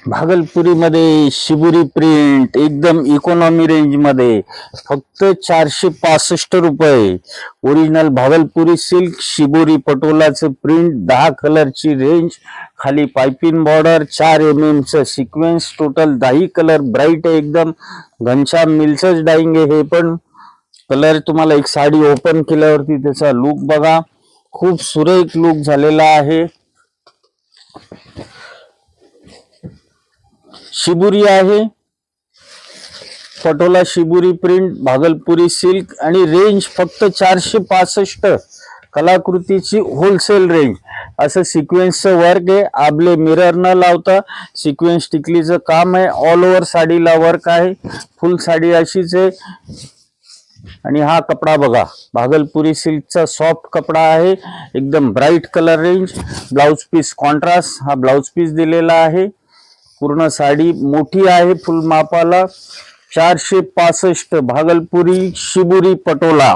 भागलपुरी मध्ये शिबुरी प्रिंट एकदम economy range मध्ये फक्त 465 रुपये। ओरिजिनल भागलपुरी सिल्क शिबुरी पटोलाचे प्रिंट 10 कलरची रेंज, खाली पाइपिंग बॉर्डर, 4 mm च सिक्वेन्स, टोटल 10 कलर ब्राईट आहे एकदम घनश्याम मिल्सच डाईंग आहे। हे पण कलर तुम्हाला एक साडी ओपन केल्यावरती त्याचा लुक बघा, खूप सुरेख लुक झालेला आहे। शिबुरी आहे, पटोला शिबुरी प्रिंट भागलपुरी सिल्क आणि रेंज फक्त 465। कलाकृतीची होलसेल रेंज। असं सिक्वेन्सचं वर्क आहे, आबले मिरर न लावता सिक्वेन्स टिकलीचं काम आहे। ऑल ओव्हर साडीला वर्क आहे, फुल साडी अशीच आहे। आणि हा कपडा बघा, भागलपुरी सिल्कचा सॉफ्ट कपडा आहे, एकदम bright colour range. Blouse piece contrast हा ब्लाउज पीस दिलेला आहे। पूर्ण साडी मोठी आहे, फुल मापाला। 465 भागलपुरी शिबुरी पटोला।